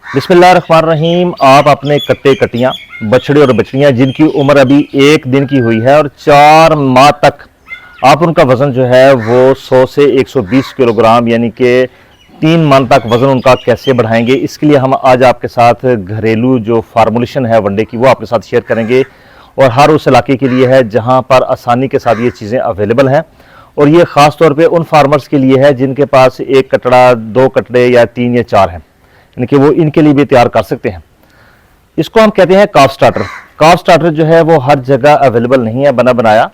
बिस्मिल्लाहिर्रहमानिर्रहीम। आप अपने कट्टे कटियाँ, बछड़े और बछड़ियाँ जिनकी उम्र अभी 1 दिन की हुई है और 4 माह तक आप उनका वज़न जो है वो 100 से 120 किलोग्राम यानी कि 3 मंथ तक वज़न उनका कैसे बढ़ाएंगे, इसके लिए हम आज आपके साथ घरेलू जो फार्मूलेशन है वनडे की वो आपके साथ शेयर करेंगे। और हर उस इलाके के लिए है जहाँ पर आसानी के साथ ये चीज़ें अवेलेबल हैं। और ये ख़ास तौर पे उन फार्मर्स के लिए है जिनके पास 1 कटड़ा, 2 कटड़े या 3 या 4 हैं, यानी कि वो इनके लिए भी तैयार कर सकते हैं। इसको हम कहते हैं काफ स्टार्टर। काफ स्टार्टर जो है वो हर जगह अवेलेबल नहीं है बना बनाया,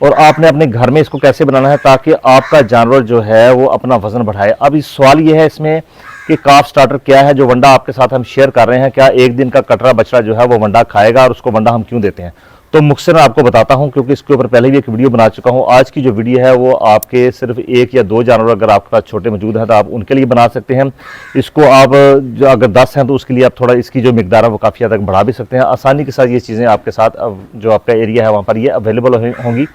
और आपने अपने घर में इसको कैसे बनाना है ताकि आपका जानवर जो है वो अपना वजन बढ़ाए। अब इस सवाल ये है इसमें कि काफ स्टार्टर क्या है जो वंडा आपके साथ हम शेयर कर रहे हैं, क्या 1 दिन का कटरा बछड़ा जो है वो वंडा खाएगा, और उसको वंडा हम क्यों देते हैं। तो मुख्तसर आपको बताता हूं, क्योंकि इसके ऊपर पहले भी एक वीडियो बना चुका हूं। आज की जो वीडियो है वो आपके सिर्फ 1 या 2 जानवर अगर आपके पास छोटे मौजूद हैं तो आप उनके लिए बना सकते हैं। इसको आप जो अगर 10 हैं तो उसके लिए आप थोड़ा इसकी जो मिकदार है वो काफ़ी हद तक बढ़ा भी सकते हैं। आसानी के साथ ये चीज़ें आपके साथ जो आपका एरिया है वहाँ पर ये अवेलेबल होंगी।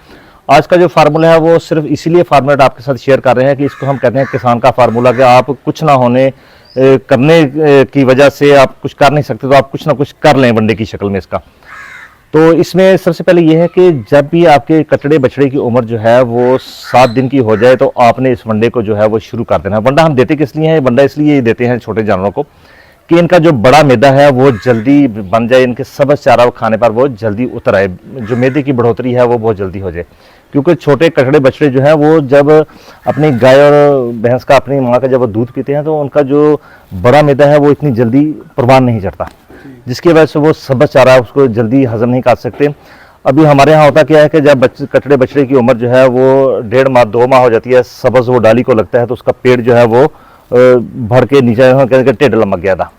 आज का जो फार्मूला है वो सिर्फ इसीलिए फार्मूला आपके साथ शेयर कर रहे हैं कि इसको हम कहते हैं किसान का फार्मूला, कि आप कुछ ना होने करने की वजह से आप कुछ कर नहीं सकते तो आप कुछ ना कुछ कर लें वनडे की शक्ल में इसका। तो इसमें सबसे पहले ये है कि जब भी आपके कटड़े बछड़े की उम्र जो है वो 7 दिन की हो जाए तो आपने इस वनडे को जो है वो शुरू कर देना है। वंडा हम देते किस लिए हैं? वंडा इसलिए देते हैं छोटे जानवरों को कि इनका जो बड़ा मैदा है वो जल्दी बन जाए, इनके सबज चारा खाने पर वो जल्दी उतर आए, जो मैदे की बढ़ोतरी है वो बहुत जल्दी हो जाए। क्योंकि छोटे कटड़े बछड़े जो हैं वो जब अपनी गाय और भैंस का, अपनी माँ का जब वो दूध पीते हैं तो उनका जो बड़ा मैदा है वो इतनी जल्दी परवान नहीं चढ़ता, जिसकी वजह से वो सबज चारा उसको जल्दी हजम नहीं कर सकते। अभी हमारे यहाँ होता क्या है कि जब कटड़े बछड़े की उम्र जो है वो 1.5 माह 2 माह हो जाती है, सबज वो डाली को लगता है तो उसका पेट जो है वो भर के नीचे ढिड लमक गया था।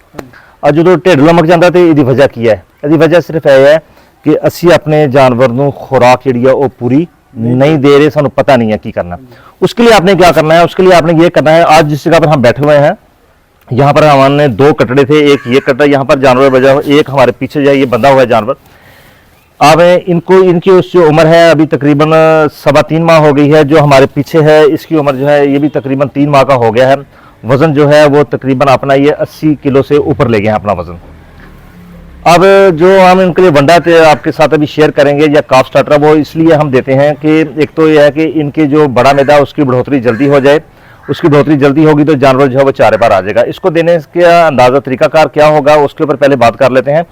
और जो ढिड लमक जाता है तो यदी वजह की है, यदी वजह सिर्फ यह है कि असी अपने जानवर को खुराक जी है वो पूरी नहीं दे रहे, सानू पता नहीं है की करना। उसके लिए आपने क्या करना है, उसके लिए आपने ये करना है, आज जिस जगह पर हम बैठे हुए हैं यहाँ पर हमारे 2 कटड़े थे, एक ये कटड़ा यहाँ पर जानवर बजा हुआ, एक हमारे पीछे जो है ये बंधा हुआ है जानवर। अब इनकी उस जो उम्र है अभी तकरीबन 3.25 माह हो गई है। जो हमारे पीछे है इसकी उम्र जो है ये भी तकरीबन 3 माह का हो गया है। वजन जो है वो तकरीबन अपना ये 80 किलो से ऊपर ले गए हैं अपना वजन। अब जो हम इनके लिए वंडा आपके साथ अभी शेयर करेंगे या काफ स्टार्टर, वो इसलिए हम देते हैं कि एक तो यह है कि इनके जो बड़ा मैदा उसकी बढ़ोतरी जल्दी हो जाए, उसकी बढ़ोतरी जल्दी होगी तो जानवर जो है वो चारे पर आ जाएगा। इसको देने का अंदाज़ा तरीकाकार क्या होगा उसके ऊपर पहले बात कर लेते हैं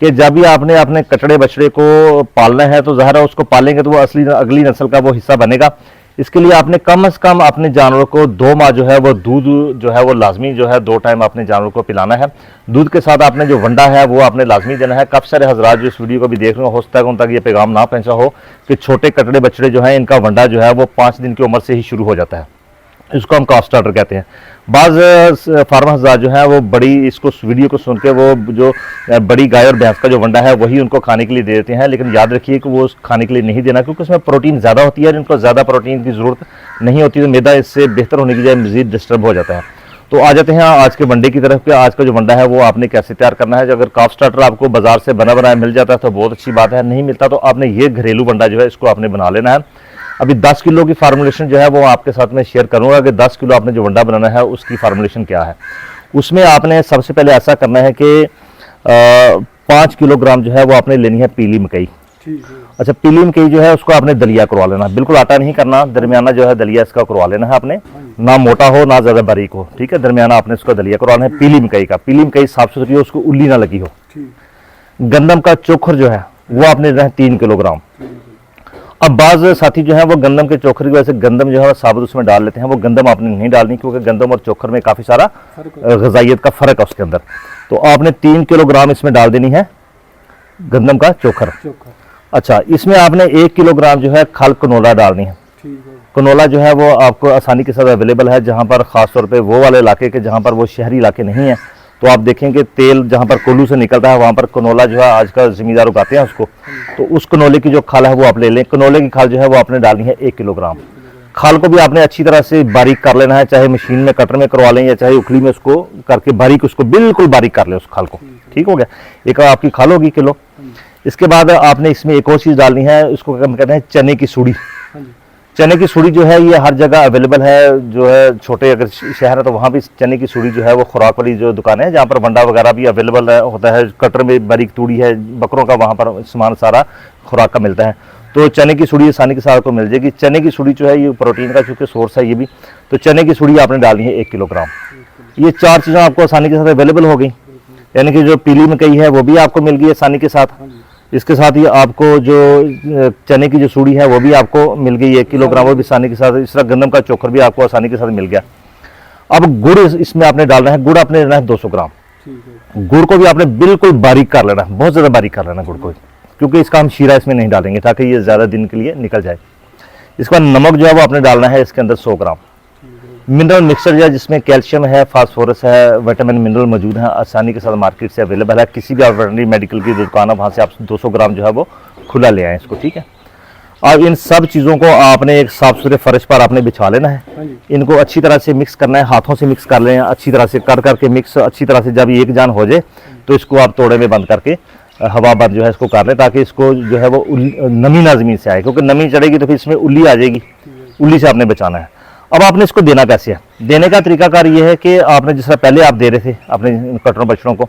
कि जब भी आपने अपने कटड़े बछड़े को पालना है तो ज़ाहिर है उसको पालेंगे तो वो अगली नस्ल का वो हिस्सा बनेगा। इसके लिए आपने कम से कम अपने जानवर को 2 माह जो है वो दूध जो है वो लाजमी जो है 2 टाइम अपने जानवर को पिलाना है। दूध के साथ आपने जो वंडा है वो आपने लाजमी देना है। काफ़ी सारे हजरात जो इस वीडियो को भी देख रहे हो सकता है उन तक ये पैगाम ना पहुंचा हो कि छोटे कटड़े बछड़े जो हैं इनका वंडा जो है वो 5 दिन की उम्र से ही शुरू हो जाता है, इसको हम काफ स्टार्टर कहते हैं। बाज़ फार्मर हज़रात जो है वो बड़ी इसको वीडियो को सुन के वो जो बड़ी गाय और भैंस का जो वंडा है वही उनको खाने के लिए दे देते हैं, लेकिन याद रखिए कि वो खाने के लिए नहीं देना, क्योंकि उसमें प्रोटीन ज़्यादा होती है और इनको ज़्यादा प्रोटीन की ज़रूरत नहीं होती, तो मैदा इससे बेहतर होने की बजाय मज़ीद डिस्टर्ब हो जाता है। तो आ जाते हैं आज के वंडे की तरफ। आज का जो वंडा है वो आपने कैसे तैयार करना है। अगर काफ स्टार्टर आपको बाजार से बना बनाया मिल जाता है तो बहुत अच्छी बात है, नहीं मिलता तो आपने ये घरेलू वंडा जो है इसको आपने बना लेना है। अभी 10 किलो की फार्मूलेशन जो है वो आपके साथ में शेयर करूंगा कि 10 किलो आपने जो वंडा बनाना है उसकी फार्मूलेशन क्या है। उसमें आपने सबसे पहले ऐसा करना है कि 5 किलोग्राम जो है वो आपने लेनी है पीली मकई। अच्छा, पीली मकई जो है उसको आपने दलिया करवा लेना, बिल्कुल आटा नहीं करना, दरमियाना जो है दलिया इसका करवा लेना है आपने, ना मोटा हो ना ज़्यादा बारीक हो, ठीक है, दरमियाना आपने इसको दलिया करवाना है पीली मकई का। पीली मकई साफ सुथरी हो, उसको उल्ली ना लगी हो। गंदम का चोखर जो है वो आपने लेना है 3 किलोग्राम। अब बाज़ साथी जो है वो गंदम के चोखर की वजह से गंदम जो है साबुत उसमें डाल लेते हैं, वो गंदम आपने नहीं डालनी, क्योंकि गंदम और चोखर में काफ़ी सारा ग़िज़ाइयत का फ़र्क है उसके अंदर। तो आपने 3 किलोग्राम इसमें डाल देनी है गंदम का चोखर। अच्छा, इसमें आपने 1 किलोग्राम जो है खल कनोला डालनी है। कनोला जो है वो आपको आसानी के साथ अवेलेबल है, जहाँ पर ख़ास तौर पर वो वाले इलाके के जहाँ पर वो शहरी इलाके नहीं है तो आप देखेंगे तेल जहाँ पर कोल्लू से निकलता है वहाँ पर कनोला जो है आजकल ज़मींदार उगाते हैं उसको, तो उस कनोले की जो खाल है वो आप ले लें। कनोले की खाल जो है वो आपने डालनी है 1 किलोग्राम। खाल को भी आपने अच्छी तरह से बारीक कर लेना है, चाहे मशीन में कटर में करवा लें या चाहे उखली में उसको करके बारीक, उसको बिल्कुल बारीक कर लें उस खाल को। ठीक हो गया, एक आपकी खाल होगी किलो। इसके बाद आपने इसमें एक और चीज़ डालनी है, उसको हम कहते हैं चने की सूड़ी। चने की सूढ़ी जो है ये हर जगह अवेलेबल है, जो है छोटे अगर शहर है तो वहाँ भी चने की सूढ़ी जो है वो खुराक वाली जो दुकान है जहाँ पर वंडा वगैरह भी अवेलेबल होता है, कटर में बारीक तूड़ी है बकरों का, वहाँ पर सामान सारा खुराक का मिलता है। तो चने की सूढ़ी आसानी के साथ आपको मिल जाएगी। चने की सूढ़ी जो है ये प्रोटीन का चूँकि सोर्स है ये भी, तो चने की सूढ़ी आपने डालनी है 1 किलोग्राम। ये 4 चीज़ें आपको आसानी के साथ अवेलेबल हो गई, यानी कि जो पीली मकई है वो भी आपको मिल गई आसानी के साथ। इसके साथ ही आपको जो चने की जो सूढ़ी है वो भी आपको मिल गई 1 किलोग्राम, वो भी आसानी के साथ। इस तरह गंदम का चोकर भी आपको आसानी के साथ मिल गया। अब गुड़ इसमें आपने डालना है, गुड़ आपने लेना है 200 ग्राम। गुड़ को भी आपने बिल्कुल बारीक कर लेना, बहुत ज़्यादा बारीक कर लेना गुड़ को, क्योंकि इसका हम शीरा इसमें नहीं डालेंगे ताकि ये ज़्यादा दिन के लिए निकल जाए। इसके बाद नमक जो है वो आपने डालना है इसके अंदर 100 ग्राम। मिनरल मिक्सचर जो है जिसमें कैल्शियम है, फास्फोरस है, विटामिन मिनरल मौजूद है, आसानी के साथ मार्केट से अवेलेबल है। किसी भी वेटरनरी मेडिकल की दुकान है वहाँ से आप 200 ग्राम जो है वो खुला ले आएँ इसको, ठीक है। और इन सब चीज़ों को आपने एक साफ सुथरे फर्श पर आपने बिछा लेना है। इनको अच्छी तरह से मिक्स करना है, हाथों से मिक्स कर लें अच्छी तरह से, कर करके मिक्स अच्छी तरह से। जब एक जान हो जाए तो इसको आप तोड़े में बंद करके हवा बंद जो है इसको कर लें, ताकि इसको जो है वो नमी ना ज़मीन से आए, क्योंकि नमी चढ़ेगी तो फिर इसमें उल्ली आ जाएगी। उल्ली से आपने बचाना है। अब आपने इसको देना कैसे है? देने का तरीकाकार ये है कि आपने जिस तरह पहले आप दे रहे थे अपने कटरों बछड़ों को,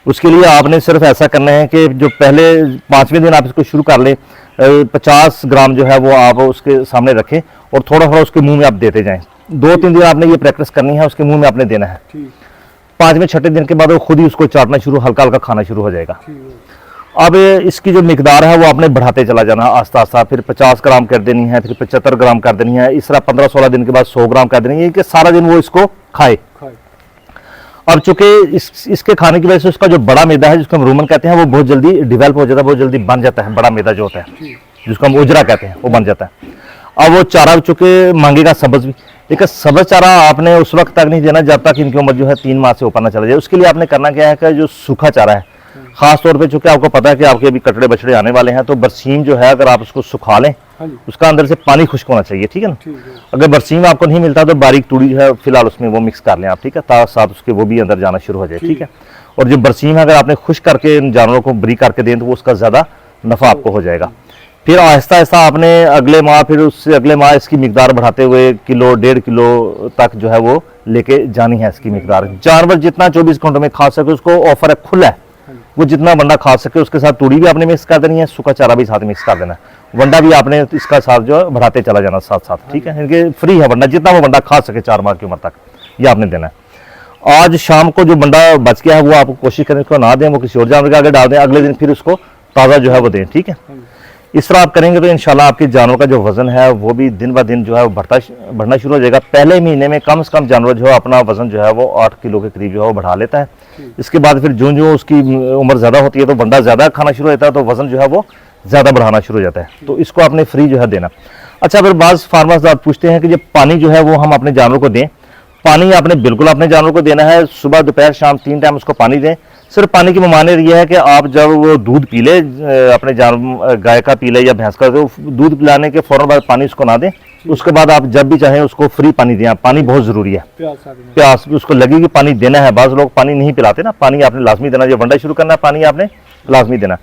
उसके लिए आपने सिर्फ ऐसा करना है कि जो पहले 5वें दिन आप इसको शुरू कर लें, 50 ग्राम जो है वो आप उसके सामने रखें और थोड़ा थोड़ा उसके मुंह में आप देते जाएं। 2-3 दिन आपने ये प्रैक्टिस करनी है, उसके मुंह में आपने देना है। 5वें-6ठे दिन के बाद वो खुद ही उसको चाटना शुरू, हल्का हल्का खाना शुरू हो जाएगा। अब इसकी जो मिकदार है वो आपने बढ़ाते चला जाना आस्ता आस्ता, फिर 50 ग्राम कर देनी है, फिर 75 ग्राम कर देनी है, इस तरह 15-16 दिन के बाद 100 ग्राम कर देनी है कि सारा दिन वो इसको खाए। अब चूंकि इसके खाने की वजह से उसका जो बड़ा मैदा है जिसको हम रूमन कहते हैं वो बहुत जल्दी डेवलप हो जाता है, बहुत जल्दी बन जाता है। बड़ा मैदा जो होता है जिसको हम उजरा कहते हैं वो बन जाता है। अब वो चारा चूंकि मांगेगा सब्ज भी, लेकिन सब्ज चारा आपने उस वक्त तक नहीं देना जब तक इनकी उम्र जो है 3 माह से ऊपर ना चला जाए। उसके लिए आपने करना क्या है कि जो सूखा चारा है, खास तौर पे चूंकि आपको पता है कि आपके अभी कटड़े बछड़े आने वाले हैं, तो बरसीम जो है अगर आप उसको सुखा लें, उसका अंदर से पानी खुश्क होना चाहिए, ठीक है ना। अगर बरसीम आपको नहीं मिलता तो बारीक तूड़ी जो है फिलहाल उसमें वो मिक्स कर लें आप, ठीक है, ताकि साथ उसके वो भी अंदर जाना शुरू हो जाए, ठीक है। और जो बरसीम है अगर आपने खुश्क करके इन जानवरों को बरी करके दें तो वो उसका ज़्यादा नफ़ा आपको हो जाएगा। फिर आहिस्ता आहिस्ता आपने अगले माह, फिर उससे अगले माह इसकी मिकदार बढ़ाते हुए किलो 1.5 किलो तक जो है वो लेके जानी है इसकी मिकदार। जानवर जितना 24 घंटों में खा सके उसको ऑफर है, खुला है, वो जितना वंडा खा सके। उसके साथ तूड़ी भी आपने मिक्स कर देनी है, सूखा चारा भी साथ मिक्स कर देना है, वंडा भी आपने इसका साथ जो है बढ़ाते चला जाना साथ साथ, ठीक है। इनके फ्री है वंडा, जितना वो वंडा खा सके 4 माह की उम्र तक ये आपने देना है। आज शाम को जो वंडा बच गया है वो आप कोशिश करें उसको ना दें, वो किसी और जानवर के आगे डाल दें, अगले दिन फिर उसको ताज़ा जो है वो दें, ठीक है। इस तरह आप करेंगे तो इंशाल्लाह आपके जानवर का जो वजन है वो भी दिन ब दिन जो है वो बढ़ना शुरू हो जाएगा। पहले महीने में कम से कम जानवर जो है अपना वजन जो है वो 8 किलो के करीब जो है वो बढ़ा लेता है। इसके बाद फिर जो जो उसकी उम्र ज़्यादा होती है तो वंडा ज़्यादा खाना शुरू होता है, तो वजन जो है वो ज़्यादा बढ़ाना शुरू हो जाता है। तो इसको आपने फ्री जो है देना। अच्छा, फिर बाज़ फार्मर्स आप पूछते हैं कि जब पानी जो है वो हम अपने जानवर को दें, पानी आपने बिल्कुल अपने जानवर को देना है, सुबह दोपहर शाम 3 टाइम उसको पानी दें। सिर्फ पानी की ममानियत यह है कि आप जब वो दूध पी ले, अपने जानवर गाय का पी ले या भैंस का, तो दूध पिलाने के फौरन बाद पानी उसको ना दें। उसके बाद आप जब भी चाहें उसको फ्री पानी दें। पानी बहुत ज़रूरी है, प्यास उसको लगेगी, पानी देना है। बाज़ लोग पानी नहीं पिलाते ना, पानी आपने लाजमी देना। जब वंडा शुरू करना है पानी आपने लाजमी देना।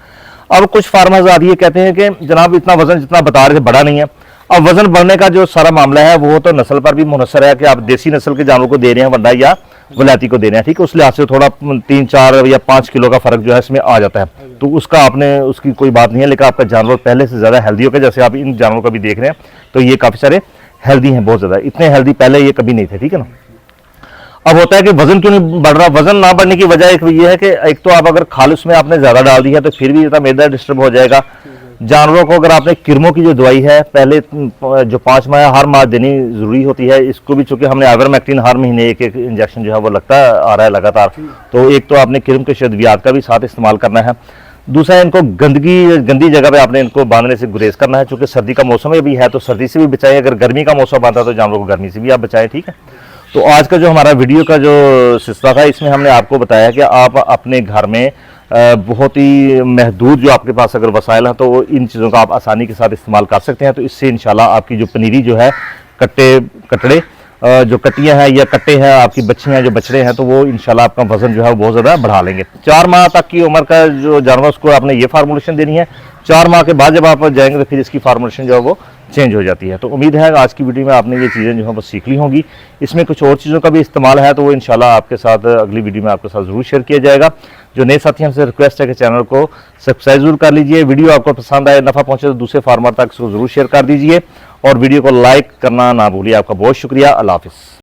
अब कुछ फार्मर्स आप ये कहते हैं कि जनाब इतना वजन जितना बता रहे थे बड़ा नहीं है। अब वजन बढ़ने का जो सारा मामला है वो तो नस्ल पर भी मुनसर है कि आप देसी नस्ल के जानवरों को दे रहे हैं वंडा या वलायती को दे रहे हैं, ठीक है। उस लिहाज से थोड़ा 3-4 या 5 किलो का फर्क जो है इसमें आ जाता है, तो उसका आपने उसकी कोई बात नहीं है। लेकिन आपका जानवर पहले से ज़्यादा हेल्दी हो गया, जैसे आप इन जानवरों का भी देख रहे हैं तो ये काफ़ी सारे हेल्दी हैं, बहुत ज़्यादा। इतने हेल्दी पहले ये कभी नहीं थे, ठीक है ना। अब होता है कि वजन क्यों नहीं बढ़ रहा? वजन ना बढ़ने की वजह एक ये है कि एक तो आप अगर खाल उसमें आपने ज़्यादा डाल दी है तो फिर भी इतना मैदा डिस्टर्ब हो जाएगा। जानवरों को अगर आपने किरमों की जो दवाई है पहले जो 5 माह हर माह देनी ज़रूरी होती है, इसको भी चूँकि हमने आइवरमेक्टिन हर महीने एक इंजेक्शन जो है वो लगता आ रहा है लगातार, तो एक तो आपने किरम के शद्वियात का भी साथ इस्तेमाल करना है। दूसरा, इनको गंदी जगह पे आपने इनको बांधने से गुरेज करना है, चूँकि सर्दी का मौसम भी है तो सर्दी से भी बचाएं। अगर गर्मी का मौसम आता है तो जानवरों को गर्मी से भी आप बचाएं, ठीक है। तो आज का जो हमारा वीडियो का जो सिलसिला था इसमें हमने आपको बताया कि आप अपने घर में बहुत ही महदूद जो आपके पास अगर वसाइल हैं तो इन चीज़ों का आप आसानी के साथ इस्तेमाल कर सकते हैं। तो इससे इंशाल्लाह आपकी जो पनीरी जो है कटड़े जो कटियाँ हैं या कट्टे हैं, आपकी बच्चियाँ जो बछड़े हैं, तो वो इंशाल्लाह आपका वजन जो है वो बहुत ज़्यादा बढ़ा लेंगे। 4 माह तक की उम्र का जो जानवर उसको आपने ये फार्मूलेशन देनी है। 4 माह के बाद जब आप जाएंगे तो फिर इसकी फार्मूलेशन जो है वो चेंज हो जाती है। तो उम्मीद है आज की वीडियो में आपने ये चीज़ें जो है वो सीख ली होंगी। इसमें कुछ और चीज़ों का भी इस्तेमाल है तो वो इंशाल्लाह आपके साथ अगली वीडियो में आपके साथ ज़रूर शेयर किया जाएगा। जो नए साथी हमसे रिक्वेस्ट है कि चैनल को सब्सक्राइब जरूर कर लीजिए। वीडियो आपको पसंद आए, नफ़ा पहुंचे तो दूसरे फार्मर तक इसको ज़रूर शेयर कर दीजिए और वीडियो को लाइक करना ना भूलिए। आपका बहुत शुक्रिया। अल्लाह हाफिज़।